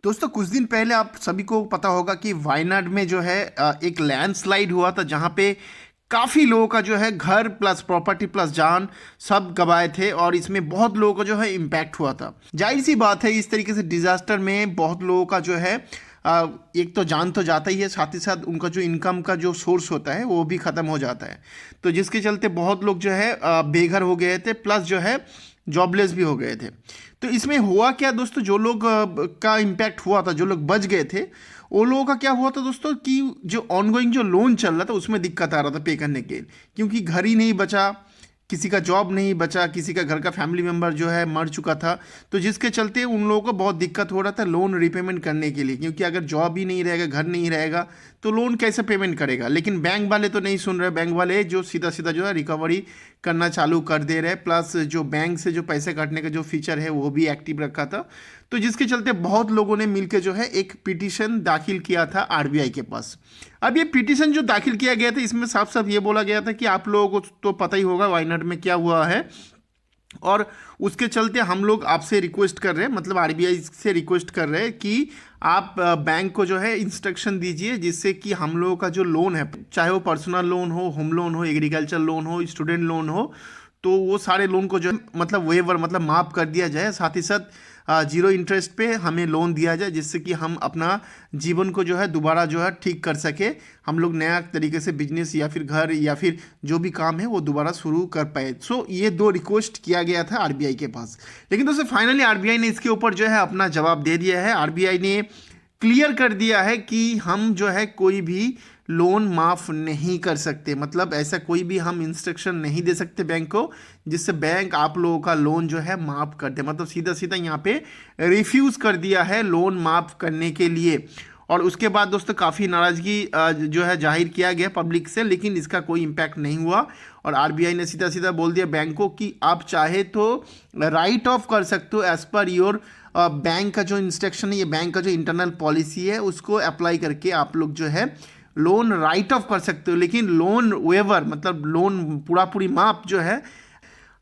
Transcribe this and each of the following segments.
दोस्तों कुछ दिन पहले आप सभी को पता होगा कि वायनाड में जो है एक लैंडस्लाइड हुआ था जहां पे काफ़ी लोगों का जो है घर प्लस प्रॉपर्टी प्लस जान सब गंवाए थे और इसमें बहुत लोगों का जो है इम्पैक्ट हुआ था। जाहिर सी बात है इस तरीके से डिजास्टर में बहुत लोगों का जो है एक तो जान तो जाता ही है, साथ ही साथ उनका जो इनकम का जो सोर्स होता है वो भी ख़त्म हो जाता है। तो जिसके चलते बहुत लोग जो है बेघर हो गए थे, प्लस जो है जॉबलेस भी हो गए थे। तो इसमें हुआ क्या दोस्तों, जो लोग का इम्पैक्ट हुआ था, जो लोग बच गए थे, वो लोगों का क्या हुआ था दोस्तों कि जो ऑनगोइंग जो लोन चल रहा था उसमें दिक्कत आ रहा था पे करने के, क्योंकि घर ही नहीं बचा, किसी का जॉब नहीं बचा, किसी का घर का फैमिली मेम्बर जो है मर चुका था। तो जिसके चलते उन लोगों को बहुत दिक्कत हो रहा था लोन रिपेमेंट करने के लिए, क्योंकि अगर जॉब ही नहीं रहेगा, घर नहीं रहेगा, तो लोन कैसे पेमेंट करेगा। लेकिन बैंक वाले तो नहीं सुन रहे, बैंक वाले जो सीधा सीधा जो है रिकवरी करना चालू कर दे रहे हैं, प्लस जो बैंक से जो पैसे काटने का जो फीचर है वो भी एक्टिव रखा था। तो जिसके चलते बहुत लोगों ने मिलकर जो है एक पिटीशन दाखिल किया था आरबीआई के पास। अब ये पिटीशन जो दाखिल किया गया था इसमें साफ साफ ये बोला गया था कि आप लोगों को तो पता ही होगा वायनाड में क्या हुआ है, और उसके चलते हम लोग आपसे रिक्वेस्ट कर रहे हैं, मतलब आरबीआई से रिक्वेस्ट कर रहे हैं कि आप बैंक को जो है इंस्ट्रक्शन दीजिए जिससे कि हम लोगों का जो लोन है, चाहे वो पर्सनल लोन हो, होम लोन हो, एग्रीकल्चर लोन हो, स्टूडेंट लोन हो, तो वो सारे लोन को जो है मतलब वेवर मतलब माफ़ कर दिया जाए। साथ ही साथ जीरो इंटरेस्ट पे हमें लोन दिया जाए जिससे कि हम अपना जीवन को जो है दोबारा जो है ठीक कर सके, हम लोग नया तरीके से बिजनेस या फिर घर या फिर जो भी काम है वो दोबारा शुरू कर पाए। सो ये दो रिक्वेस्ट किया गया था आरबीआई के पास। लेकिन दोस्तों फाइनली आरबीआई ने इसके ऊपर जो है अपना जवाब दे दिया है। आरबीआई ने क्लियर कर दिया है कि हम जो है कोई भी लोन माफ़ नहीं कर सकते, मतलब ऐसा कोई भी हम इंस्ट्रक्शन नहीं दे सकते बैंक को जिससे बैंक आप लोगों का लोन जो है माफ़ कर दे। मतलब सीधा सीधा यहाँ पे रिफ्यूज़ कर दिया है लोन माफ़ करने के लिए। और उसके बाद दोस्तों काफ़ी नाराज़गी जो है जाहिर किया गया पब्लिक से, लेकिन इसका कोई इम्पैक्ट नहीं हुआ। और आरबीआई ने सीधा सीधा बोल दिया बैंक को कि आप चाहे तो राइट ऑफ कर सकते हो एज़ पर योर बैंक का जो इंस्ट्रक्शन है, ये बैंक का जो इंटरनल पॉलिसी है उसको अप्लाई करके आप लोग जो है लोन राइट ऑफ कर सकते हो। लेकिन लोन वेवर मतलब लोन पूरा पूरी माफ जो है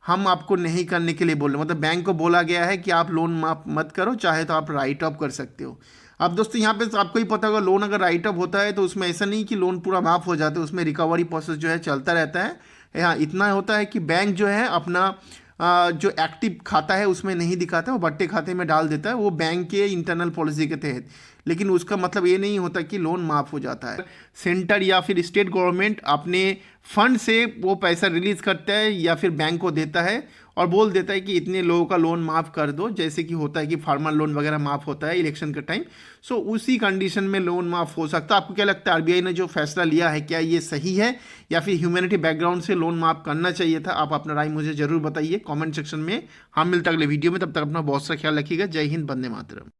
हम आपको नहीं करने के लिए बोल रहे, मतलब बैंक को बोला गया है कि आप लोन माफ मत करो, चाहे तो आप राइट ऑफ कर सकते हो। अब दोस्तों यहाँ पे तो आपको ही पता होगा लोन अगर राइट ऑफ होता है तो उसमें ऐसा नहीं कि लोन पूरा माफ हो जाता है, उसमें रिकवरी प्रोसेस जो है चलता रहता है। हाँ, इतना होता है कि बैंक जो है अपना जो एक्टिव खाता है उसमें नहीं दिखाता है, वो बट्टे खाते में डाल देता है, वो बैंक के इंटरनल पॉलिसी के तहत। लेकिन उसका मतलब ये नहीं होता कि लोन माफ़ हो जाता है। सेंटर या फिर स्टेट गवर्नमेंट अपने फंड से वो पैसा रिलीज़ करता है या फिर बैंक को देता है और बोल देता है कि इतने लोगों का लोन माफ़ कर दो, जैसे कि होता है कि फार्मर लोन वगैरह माफ़ होता है इलेक्शन के टाइम। सो उसी कंडीशन में लोन माफ़ हो सकता है। आपको क्या लगता है आरबीआई ने जो फैसला लिया है क्या ये सही है, या फिर ह्यूमैनिटी बैकग्राउंड से लोन माफ़ करना चाहिए था? आप अपना राय मुझे ज़रूर बताइए कमेंट सेक्शन में। हम मिलते अगले वीडियो में, तब तक अपना बहुत सा ख्याल रखिएगा। जय हिंद, वंदे मातरम।